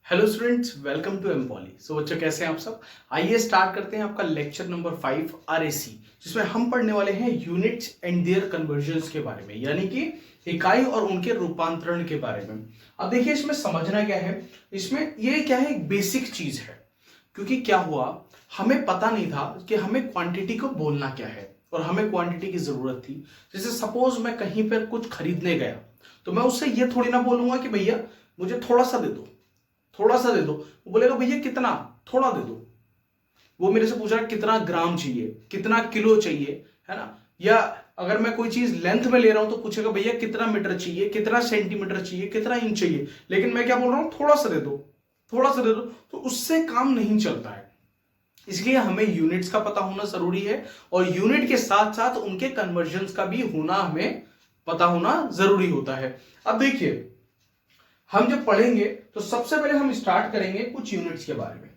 Hello students, welcome to एमपॉली। So बच्चों, कैसे हैं आप सब। आइए स्टार्ट करते हैं आपका लेक्चर नंबर 5 आरएसी, जिसमें हम पढ़ने वाले हैं यूनिट्स एंड देयर कन्वर्जन्स के बारे में, यानी कि इकाई और उनके रूपांतरण के बारे में। अब देखिए, इसमें समझना क्या है, इसमें ये क्या है, एक बेसिक चीज है। क्योंकि क्या हुआ, हमें पता नहीं था कि हमें क्वांटिटी को बोलना क्या है और हमें क्वांटिटी की जरूरत थी। जैसे सपोज मैं कहीं पर कुछ खरीदने गया, तो मैं उससे ये थोड़ी ना बोलूंगा कि भैया मुझे थोड़ा सा दे दो, थोड़ा सा दे दो। वो बोलेगा भैया कितना, थोड़ा दे दो। वो मेरे से पूछ रहा है कितना ग्राम चाहिए, कितना किलो चाहिए, है ना। या अगर मैं कोई चीज लेंथ में ले रहा हूं तो पूछेगा भैया कितना मीटर चाहिए, कितना सेंटीमीटर चाहिए, कितना इंच चाहिए। लेकिन मैं क्या बोल रहा हूं, थोड़ा सा दे दो, थोड़ा सा दे दो। तो उससे काम नहीं चलता है। इसलिए हमें यूनिट्स का पता होना जरूरी है और यूनिट के साथ साथ उनके कन्वर्जन्स का भी होना हमें पता होना जरूरी होता है। अब देखिए, हम जब पढ़ेंगे तो सबसे पहले हम स्टार्ट करेंगे कुछ यूनिट्स के बारे में।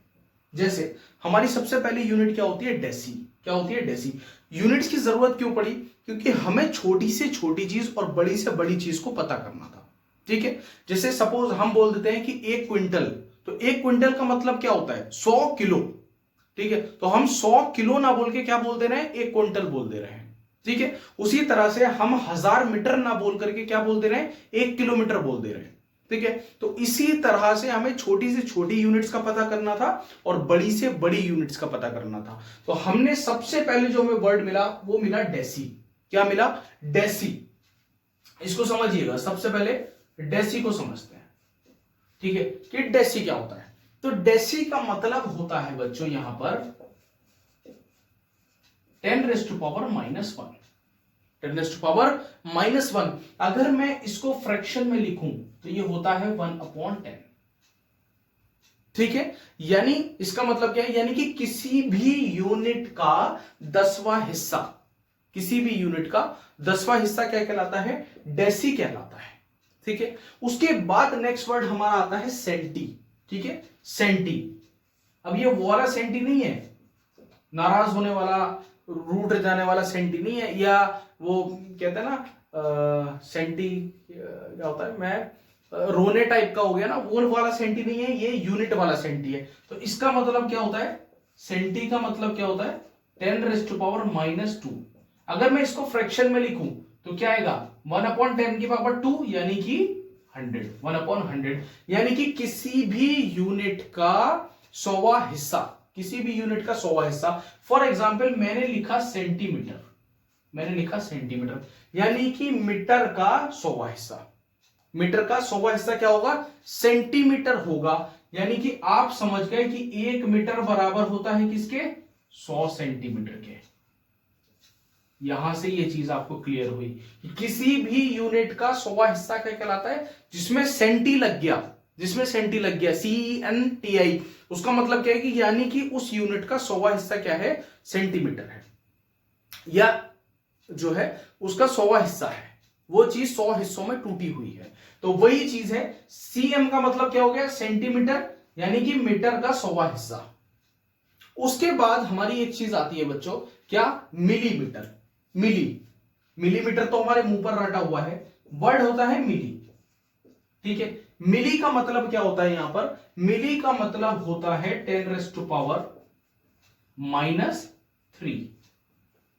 जैसे हमारी सबसे पहली यूनिट क्या होती है, डेसी। क्या होती है, डेसी। यूनिट्स की जरूरत क्यों पड़ी, क्योंकि हमें छोटी से छोटी चीज और बड़ी से बड़ी चीज को पता करना था। ठीक है। जैसे सपोज हम बोल देते हैं कि 1 क्विंटल, तो 1 क्विंटल का मतलब क्या होता है, 100 किलो। ठीक है, तो हम 100 किलो ना बोल के क्या बोल दे रहे हैं, 1 क्विंटल बोल दे रहे हैं। ठीक है। उसी तरह से हम 1000 मीटर ना बोल करके क्या बोल दे रहे हैं, 1 किलोमीटर बोल दे रहे हैं। ठीक है। तो इसी तरह से हमें छोटी से छोटी यूनिट्स का पता करना था और बड़ी से बड़ी यूनिट्स का पता करना था। तो हमने सबसे पहले जो हमें वर्ड मिला वो मिला डेसी। क्या मिला, डेसी। इसको समझिएगा, सबसे पहले डेसी को समझते हैं। ठीक है, कि डेसी क्या होता है। तो डेसी का मतलब होता है बच्चों यहां पर 10⁻⁻1। 10⁻⁻1। अगर मैं इसको फ्रैक्शन में लिखूं तो ये होता है 1/10। ठीक है। यानी इसका मतलब क्या है, यानी कि किसी भी यूनिट का 10वां हिस्सा, किसी भी यूनिट का 10वां हिस्सा क्या कहलाता है, डेसी कहलाता है। ठीक है। उसके बाद नेक्स्ट वर्ड हमारा आता है सेंटी। ठीक है, सेंटी। अब ये वो वाला सेंटी नहीं है, नाराज होने वाला, रूठ जाने वाला सेंटी नहीं है, या वो कहते हैं ना सेंटी क्या होता है, मैं रोने टाइप का हो गया ना, वो वाला सेंटी नहीं है, ये यूनिट वाला सेंटी है। तो इसका मतलब क्या होता है, सेंटी का मतलब क्या होता है, 10⁻⁻2। अगर मैं इसको फ्रैक्शन में लिखूं तो क्या आएगा, 1/10⁻², यानी कि 100, 1/100। यानी कि किसी भी यूनिट का 100वां हिस्सा, किसी भी यूनिट का 100वां हिस्सा। फॉर एग्जाम्पल मैंने लिखा सेंटीमीटर, मैंने लिखा सेंटीमीटर, यानी कि मीटर का 100वां हिस्सा। मीटर का 100वां हिस्सा क्या होगा, सेंटीमीटर होगा। यानी कि आप समझ गए कि 1 मीटर बराबर होता है किसके, 100 सेंटीमीटर के। यहां से ये चीज आपको क्लियर हुई कि किसी भी यूनिट का 100वां हिस्सा क्या कहलाता है, जिसमें सेंटी लग गया, जिसमें सेंटी लग गया, CENTI। उसका मतलब क्या है कि यानी कि उस यूनिट का 100वां हिस्सा क्या है, सेंटीमीटर है, या जो है उसका 100वां हिस्सा है, वो चीज 100 हिस्सों में टूटी हुई है। तो वही चीज है, सीएम का मतलब क्या हो गया, सेंटीमीटर, यानी कि मीटर का 100वां हिस्सा। उसके बाद हमारी एक चीज आती है बच्चों, क्या, मिलीमीटर। मिलीमीटर तो हमारे मुंह पर रटा हुआ है, वर्ड होता है मिली। ठीक है। मिली का मतलब क्या होता है, यहां पर मिली का मतलब होता है 10⁻⁻3।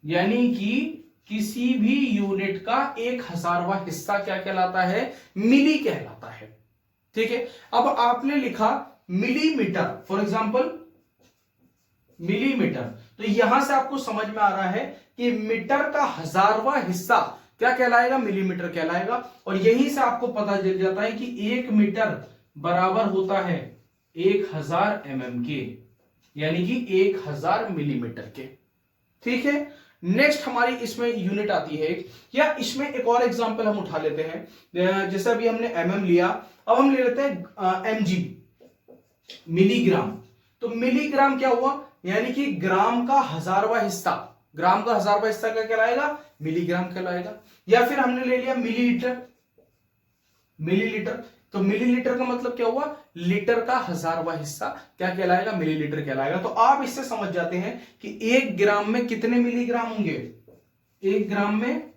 यानी कि किसी भी यूनिट का 1000वां हिस्सा क्या कहलाता है, मिली कहलाता है। ठीक है। अब आपने लिखा मिलीमीटर, फॉर एग्जांपल मिलीमीटर, तो यहां से आपको समझ में आ रहा है कि मीटर का 1000वां हिस्सा क्या कहलाएगा, मिलीमीटर कहलाएगा। और यहीं से आपको पता चल जाता है कि 1 मीटर बराबर होता है 1000 के, यानी कि 1000 मिलीमीटर के। ठीक है। नेक्स्ट हमारी इसमें यूनिट आती है या इसमें एक और एग्जांपल हम उठा लेते हैं। जैसे अभी हमने mm लिया, अब हम ले लेते हैं mg, मिलीग्राम। तो मिलीग्राम क्या हुआ, यानी कि ग्राम का 1000वां हिस्सा, ग्राम का 1000वां हिस्सा क्या कहलाएगा, मिलीग्राम कहलाएगा। या फिर हमने ले लिया मिलीलीटर, मिलीलीटर। तो मिलीलीटर का मतलब क्या हुआ, लीटर का 1000वां हिस्सा क्या कहलाएगा, मिलीलीटर कहलाएगा। तो आप इससे समझ जाते हैं कि 1 ग्राम में कितने मिलीग्राम होंगे, 1 ग्राम में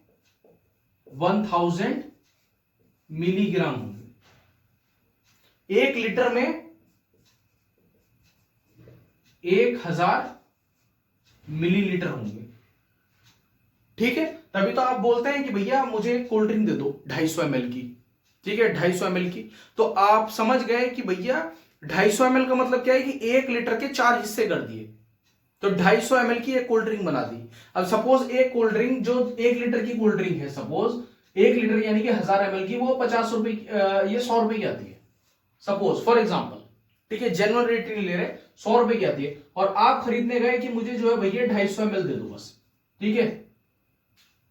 1000 मिलीग्राम होंगे। 1 लीटर में 1000 मिलीलीटर होंगे। ठीक है, तभी तो आप बोलते हैं कि भैया मुझे कोल्ड ड्रिंक दे दो 250 ml की। ठीक है, 250 ml की, तो आप समझ गए कि भैया 250 ml का मतलब क्या है कि 1 लीटर के 4 हिस्से कर दिए, तो 250 ml की एक कोल्ड ड्रिंक बना दी। अब सपोज एक कोल्ड ड्रिंक जो 1 लीटर की कोल्ड ड्रिंक है, सपोज 1 लीटर यानी कि 1000 ml की, वो 50 रुपए, ये 100 रुपए की आती है, सपोज फॉर एग्जाम्पल। ठीक है, जनरल रेट नहीं ले रहे, 100 रुपए की आती है, और आप खरीदने गए कि मुझे जो है भैया 250 ml दे दो बस। ठीक है,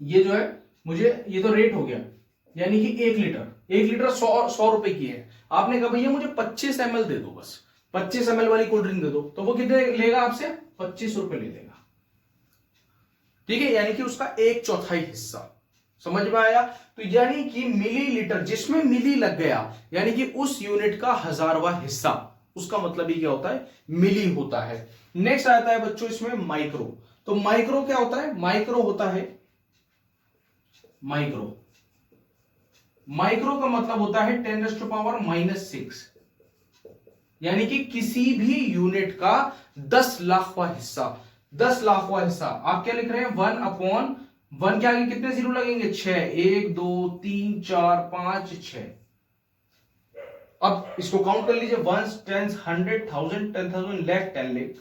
ये जो है मुझे, ये तो रेट हो गया, यानी कि 1 लीटर 100 रुपए की है। आपने कहा भैया मुझे 25 ml दे दो बस, 25 ml वाली कोल्ड ड्रिंक दे दो, तो वो कितने लेगा आपसे? 25 रुपए ले लेगा। ठीक है, यानी कि उसका 1/4 हिस्सा। समझ में आया? तो यानी कि मिलीलीटर, जिसमें मिली लग गया, यानी कि उस यूनिट का 1000वां हिस्सा, उसका मतलब ही क्या होता है? मिली होता है। नेक्स्ट आता है बच्चों इसमें माइक्रो। तो माइक्रो क्या होता है? माइक्रो होता है, माइक्रो, माइक्रो का मतलब होता है 10⁻⁻⁶, यानी कि किसी भी यूनिट का 10 लाखवां हिस्सा। 10 लाखवां हिस्सा आप क्या लिख रहे हैं? 1/1 के आगे कितने जीरो लगेंगे? 6, 1 2 3 4 5 6। अब इसको काउंट कर लीजिए, 1 10 100 1000 10,000 लाख 10 लाख।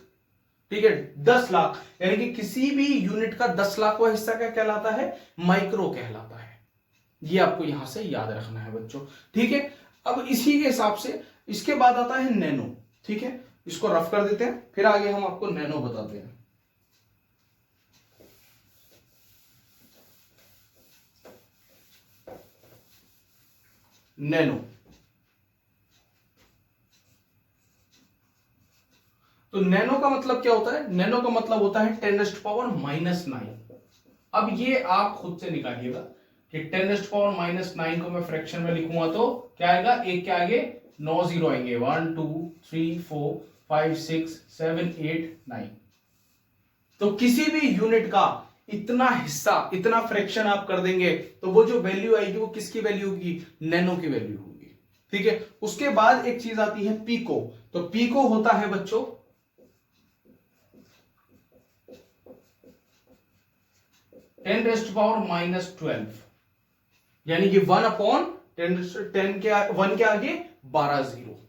ठीक है, 10 लाख, यानी कि किसी भी यूनिट का 10 लाखवां हिस्सा क्या कहलाता है? माइक्रो कहलाता है। ये आपको यहां से याद रखना है बच्चों। ठीक है, अब इसी के हिसाब से इसके बाद आता है नैनो। ठीक है, इसको रफ कर देते हैं, फिर आगे हम आपको नैनो बताते हैं। नैनो, तो नैनो का मतलब क्या होता है? नैनो का मतलब होता है 10⁻⁹। अब ये आप खुद से निकालिएगा कि 10⁻⁹ को मैं फ्रैक्शन में लिखूंगा तो क्या आएगा? एक के आगे 9 जीरो आएंगे, 1 2 3 4 5 6 7 8 9। तो किसी भी यूनिट का इतना हिस्सा, इतना फ्रैक्शन आप कर देंगे, तो वो जो वैल्यू आएगी वो किसकी वैल्यू होगी? नैनो की वैल्यू होगी। ठीक है, उसके बाद एक चीज आती है पीको। तो पीको होता है बच्चों 10⁻⁻12, यानी कि 1/10 के 1 के आगे 12 जीरो।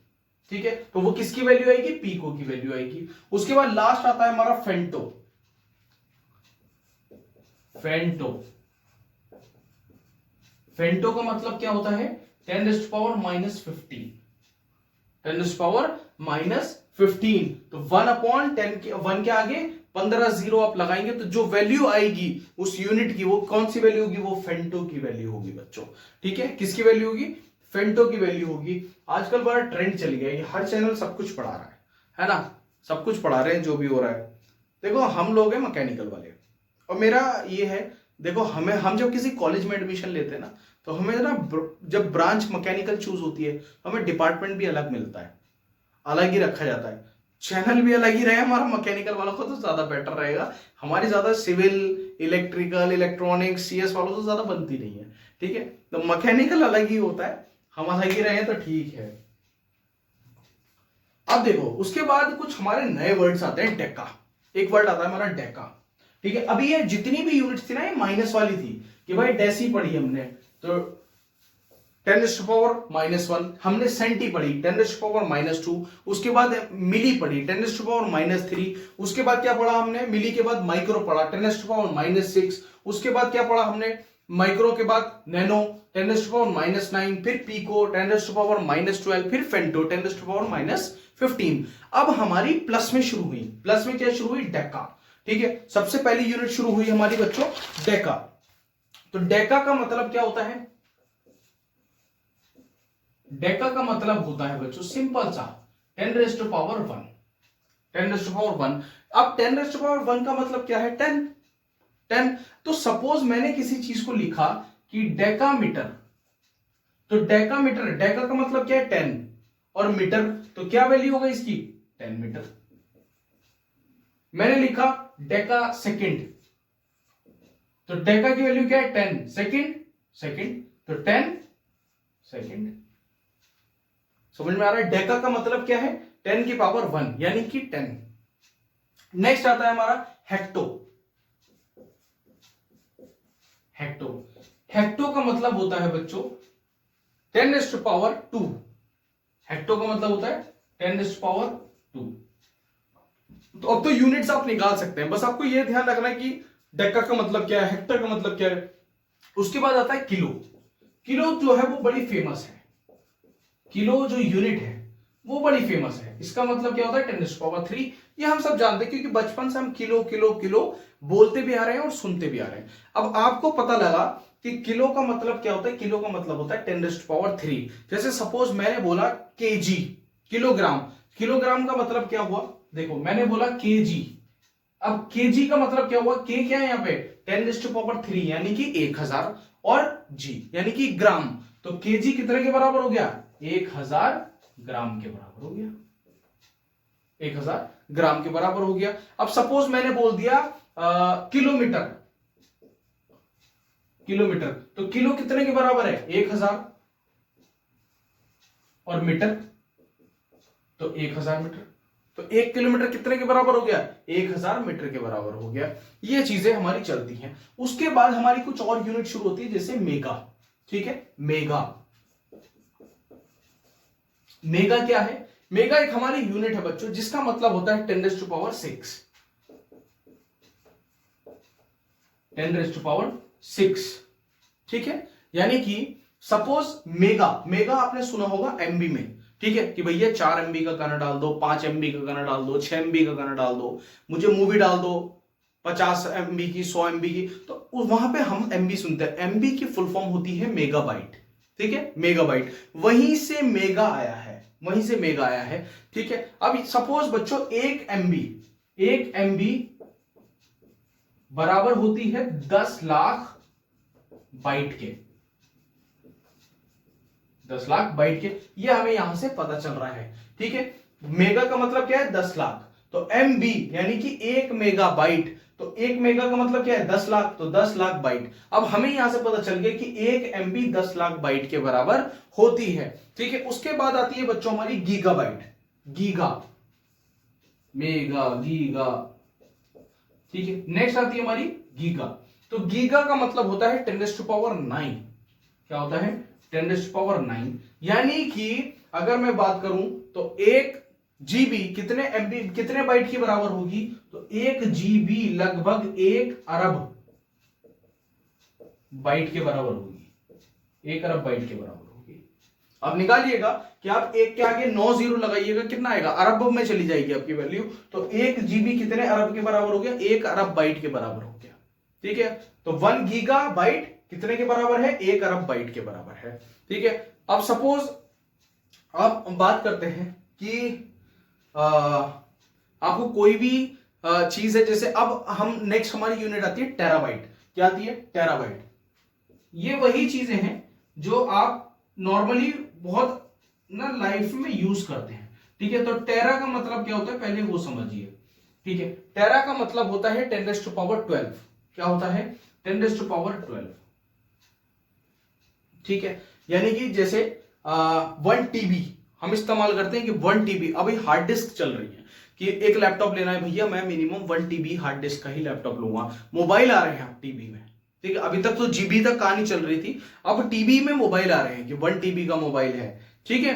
ठीक है, तो वो किसकी वैल्यू आएगी? पीको की वैल्यू आएगी। उसके बाद लास्ट आता है हमारा फेंटो। फेंटो, फेंटो का मतलब क्या होता है? 10⁻⁻15, 10⁻⁻15। तो 1/10 के 1 के आगे 15 जीरो आप लगाएंगे, तो जो वैल्यू आएगी उस यूनिट की, वो कौन सी वैल्यू होगी? वो फेंटो की वैल्यू होगी बच्चों। ठीक है, किसकी वैल्यू होगी? फेंटो की वैल्यू होगी। आजकल बड़ा ट्रेंड चल गया है, हर चैनल सब कुछ पढ़ा रहा है ना? सब कुछ पढ़ा रहे हैं जो भी हो रहा है। देखो हम लोग हैं मैकेनिकल वाले, और मेरा ये है, देखो हम जब किसी कॉलेज में एडमिशन लेते हैं ना, तो हमें ना जब ब्रांच मैकेनिकल चूज होती है, तो हमें डिपार्टमेंट भी अलग मिलता है, अलग ही रखा जाता है, चैनल भी अलग ही रहे हमारा। मैकेनिकल वालों को तो ज्यादा बेटर रहेगा, हमारी ज्यादा सिविल इलेक्ट्रिकल इलेक्ट्रॉनिक्स सीएस वालों से ज्यादा बनती नहीं है। ठीक है, तो मैकेनिकल अलग ही होता है, हम अलग ही रहे तो ठीक है। अब देखो उसके बाद कुछ हमारे नए वर्ड्स आते हैं। डेका, एक वर्ड आता है हमारा डेका। ठीक है, अभी ये जितनी भी यूनिट्स थी ना, ये माइनस वाली थी कि भाई डेसी पढ़ी हमने, तो 10⁻⁻1 हमने सेंटी पढ़ी, 10⁻⁻2, उसके बाद मिली पढ़ी 10⁻⁻3, उसके बाद क्या पढ़ा हमने? मिली के बाद माइक्रो पढ़ा 10⁻⁻6, उसके बाद क्या पढ़ा हमने? माइक्रो के बाद नैनो 10⁻⁻9, फिर पीको 10⁻⁻12, फिर फेंटो 10⁻⁻15। अब हमारी प्लस में शुरू हुई। प्लस में क्या शुरू हुई? डेका। ठीक है, सबसे पहली यूनिट शुरू हुई हमारी बच्चों डेका। तो डेका का मतलब क्या होता है? डेका का मतलब होता है बच्चों सिंपल सा 10⁻1, 10⁻1। अब 10⁻1 का मतलब क्या है? 10, 10। तो सपोज मैंने किसी चीज को लिखा कि डेकामीटर, तो डेकामीटर, डेका का मतलब क्या है? 10, और मीटर, तो क्या वैल्यू होगा इसकी? 10 मीटर। मैंने लिखा डेका सेकंड, तो डेका की वैल्यू क्या है? 10 सेकंड, सेकंड, तो 10 सेकंड। समझ में आ रहा है? डेका का मतलब क्या है? 10 की पावर 1, यानी कि 10। नेक्स्ट आता है हमारा हेक्टो। हेक्टो हेक्टो का मतलब होता है बच्चों 10⁻²। हेक्टो का मतलब होता है 10⁻²। तो अब तो यूनिट्स आप निकाल सकते हैं, बस आपको यह ध्यान रखना है कि डेका का मतलब क्या है, हेक्टर का मतलब क्या है। उसके बाद आता है किलो। किलो जो है वो बड़ी फेमस है, किलो जो यूनिट है वो बड़ी फेमस है। इसका मतलब क्या होता है 10⁻3। ये हम सब जानते हैं क्योंकि बचपन से हम किलो किलो किलो बोलते भी आ रहे हैं और सुनते भी आ रहे हैं। अब आपको पता लगा कि किलो का मतलब क्या होता है, किलो का मतलब होता है 10⁻3। जैसे सपोज मैंने बोला केजी, किलोग्राम। किलोग्राम का मतलब क्या हुआ, देखो मैंने बोला केजी, अब केजी का मतलब क्या हुआ, के क्या है यहाँ पे 10⁻3 यानी कि 1000, और जी यानी कि ग्राम। तो केजी कितने के बराबर हो गया, 1000 ग्राम के बराबर हो गया, 1000 ग्राम के बराबर हो गया। अब सपोज मैंने बोल दिया किलोमीटर, किलोमीटर तो किलो कितने के बराबर है 1000, और मीटर तो 1000 मीटर। तो 1 किलोमीटर कितने के बराबर हो गया, 1000 मीटर के बराबर हो गया। ये चीजें हमारी चलती हैं। उसके बाद हमारी कुछ और यूनिट शुरू होती है जैसे मेगा। ठीक है, मेगा। मेगा क्या है, मेगा एक हमारी यूनिट है बच्चों जिसका मतलब होता है 10⁻6। 10⁻6। ठीक है, यानी कि सपोज मेगा, मेगा आपने सुना होगा एमबी में। ठीक है कि भैया 4 MB का गाना डाल दो, 5 MB का गाना डाल दो, 6 MB का गाना डाल दो, मुझे मूवी डाल दो 50 MB की, 100 MB की। तो वहां पे हम MB सुनते हैं। MB की फुल फॉर्म होती है मेगाबाइट। ठीक है, मेगाबाइट, वहीं से मेगा आया है, वहीं से मेगा आया है। ठीक है, अब सपोज बच्चों 1 MB, 1 MB बराबर होती है 10 लाख बाइट के, 10 लाख बाइट के। ये हमें यहां से पता चल रहा है। ठीक है, मेगा का मतलब क्या है 10 लाख, तो MB यानी कि 1 मेगा बाइट, तो 1 मेगा का मतलब क्या है 10 लाख, तो 10 लाख बाइट। अब हमें यहां से पता चल गया कि 1 MB 10 लाख बाइट के बराबर होती है। ठीक है, उसके बाद आती है बच्चों हमारी गीगाबाइट। Giga, mega, giga. ठीक है, नेक्स्ट आती है हमारी गीगा। तो गीगा का मतलब होता है 10⁻9। क्या होता है 10⁻9, यानी कि अगर मैं बात करूं तो 1 GB कितने MB, कितने बाइट के बराबर होगी, तो 1 GB लगभग 1 अरब बाइट के बराबर होगी, 1 अरब बाइट के बराबर होगी। अब निकालिएगा कि आप एक के आगे 9 जीरो लगाइएगा, कितना आएगा, अरब में चली जाएगी आपकी वैल्यू। तो 1 GB कितने अरब के बराबर हो गया, 1 अरब बाइट के बराबर हो गया। ठीक है, तो 1 गीगा बाइट कितने के बराबर है, 1 अरब बाइट के बराबर है। ठीक है, अब सपोज आप बात करते हैं कि आपको कोई भी चीज है, जैसे अब हम नेक्स्ट हमारी यूनिट आती है टेराबाइट। क्या आती है, टेराबाइट। ये वही चीजें हैं जो आप नॉर्मली बहुत ना लाइफ में यूज करते हैं। ठीक है, तो टेरा का मतलब क्या होता है पहले वो समझिए। ठीक है, टेरा का मतलब होता है 10⁻12। क्या होता है 10⁻12। ठीक है, यानी कि जैसे 1 TB हम इस्तेमाल करते हैं कि 1 TB, अभी हार्ड डिस्क चल रही है कि एक लैपटॉप लेना है भैया, मैं मिनिमम 1 TB हार्ड डिस्क का ही लैपटॉप लूंगा। मोबाइल आ रहे हैं अब टीबी में। ठीक है, अभी तक तो जीबी तक कहानी चल रही थी, अब टीबी में मोबाइल आ रहे हैं कि 1 TB का मोबाइल है। ठीक है,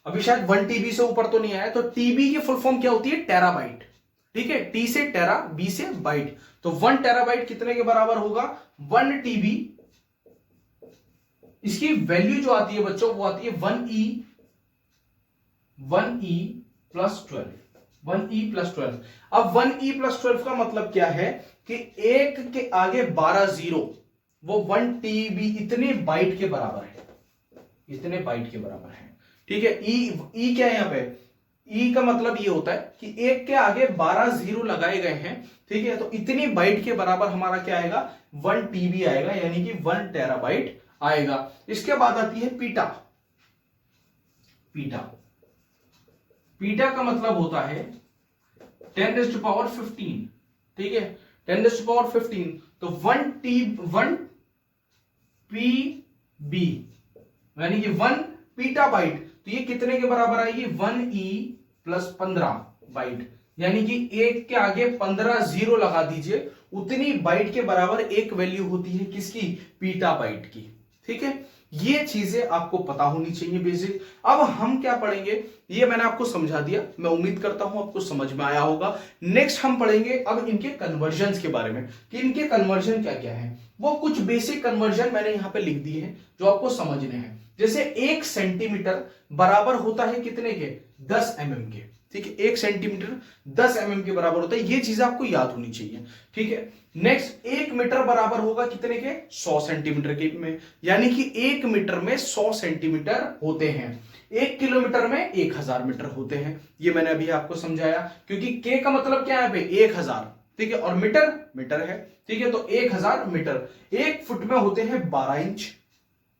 अभी शायद 1 TB से ऊपर तो नहीं आया। तो टीबी की फुल फॉर्म क्या होती है, टेराबाइट। ठीक है, टी से टेरा, बी से बाइट, तो 1 टेराबाइट कितने के बराबर होगा, 1 TB। इसकी वैल्यू जो आती है बच्चों वो आती है 1E, 1E plus 12, 1E plus 12। अब 1E प्लस 12 का मतलब क्या है कि 1 के आगे 12 जीरो, वो 1 TB इतने बाइट के बराबर है, इतने बाइट के बराबर है। ठीक है, ई क्या है यहां पे, ई का मतलब ये होता है कि 1 के आगे 12 जीरो लगाए गए हैं। ठीक है, तो इतनी बाइट के बराबर हमारा क्या आएगा, 1 TB आएगा, यानी कि 1 टेराबाइट आएगा। इसके बाद आती है पीटा। पीटा, पीटा का मतलब होता है 10⁻15। ठीक है, 10⁻15, तो 1 PB यानी कि 1 पीटा बाइट, तो ये कितने के बराबर आएगी, 1E प्लस 15 बाइट। यानी कि 1 के आगे 15 जीरो लगा दीजिए, उतनी बाइट के बराबर एक वैल्यू होती है किसकी, पीटा बाइट की। ठीक है, ये चीजें आपको पता होनी चाहिए बेसिक। अब हम क्या पढ़ेंगे, ये मैंने आपको समझा दिया, मैं उम्मीद करता हूं आपको समझ में आया होगा। नेक्स्ट हम पढ़ेंगे अब इनके कन्वर्जन्स के बारे में, कि इनके कन्वर्जन क्या क्या है। वो कुछ बेसिक कन्वर्जन मैंने यहां पे लिख दिए हैं जो आपको समझने हैं। जैसे 1 सेंटीमीटर बराबर होता है कितने के, 10 mm के। ठीक है, 1 सेंटीमीटर 10 mm के बराबर होता है, ये चीज आपको याद होनी चाहिए। ठीक है, नेक्स्ट 1 मीटर बराबर होगा कितने के, 100 सेंटीमीटर के में, यानी कि 1 मीटर में 100 सेंटीमीटर होते हैं। 1 किलोमीटर में 1000 मीटर होते हैं, ये मैंने अभी आपको समझाया, क्योंकि के का मतलब क्या है पे 1000। ठीक है, और मीटर मीटर है। ठीक है, तो 1000 मीटर। 1 फुट में होते हैं 12 इंच,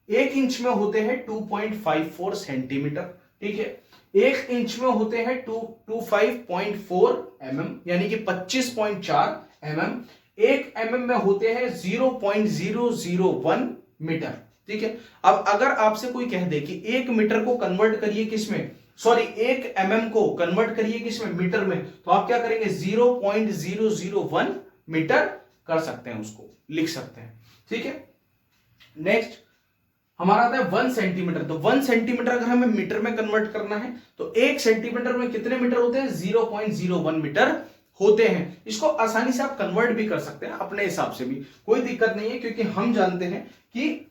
1 इंच में होते हैं 2.54 सेंटीमीटर। ठीक है, 1 इंच में होते हैं 25.4 mm, यानी कि 25.4 mm। 1 mm में होते हैं 0.001 मीटर। ठीक है, अब अगर आपसे कोई कह दे कि 1 मीटर को कन्वर्ट करिए किसमें, सॉरी 1 mm को कन्वर्ट करिए किसमें, मीटर में, तो आप क्या करेंगे, 0.001 मीटर कर सकते हैं, उसको लिख सकते हैं। ठीक है, नेक्स्ट हमारा आता है 1 सेंटीमीटर। तो 1 सेंटीमीटर अगर हमें मीटर में कन्वर्ट करना है तो 1 सेंटीमीटर में कितने मीटर होते हैं, 0.01 मीटर होते हैं। इसको आसानी से आप कन्वर्ट भी कर सकते हैं अपने हिसाब से भी, कोई दिक्कत नहीं है, क्योंकि हम जानते हैं कि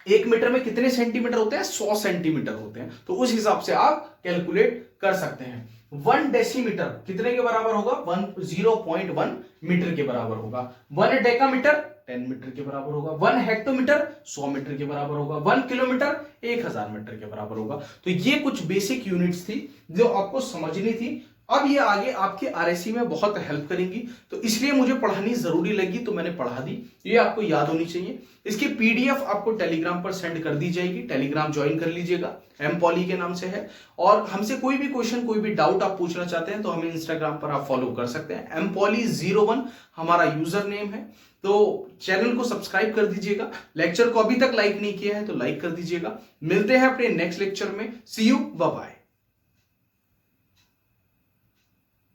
1 मीटर में कितने सेंटीमीटर होते हैं, 100 सेंटीमीटर होते हैं, तो उस हिसाब से आप कैलकुलेट कर सकते हैं। 1 डेसीमीटर कितने के बराबर होगा, 0.1 मीटर के बराबर होगा। 1 डेकामीटर 10 मीटर के बराबर होगा। 1 हेक्टोमीटर 100 मीटर के बराबर होगा। 1 किलोमीटर 1000 मीटर के बराबर होगा। तो ये कुछ बेसिक यूनिट्स थी जो आपको समझनी थी। अब ये आगे आपके आरएससी में बहुत हेल्प करेंगी, तो इसलिए मुझे पढ़ानी जरूरी लगी, तो मैंने पढ़ा दी। ये आपको याद होनी चाहिए। इसकी पीडीएफ आपको टेलीग्राम पर सेंड कर दी जाएगी, टेलीग्राम ज्वाइन कर लीजिएगा, एमपॉली के नाम से है। और हमसे कोई भी क्वेश्चन, कोई भी डाउट आप पूछना चाहते हैं तो हमें इंस्टाग्राम पर आप फॉलो कर सकते हैं, एमपॉली01 हमारा यूजर नेम है। तो चैनल को सब्सक्राइब कर दीजिएगा, लेक्चर को अभी तक लाइक नहीं किया है तो लाइक कर दीजिएगा। मिलते हैं अपने नेक्स्ट लेक्चर में, सी यू, बाय बाय।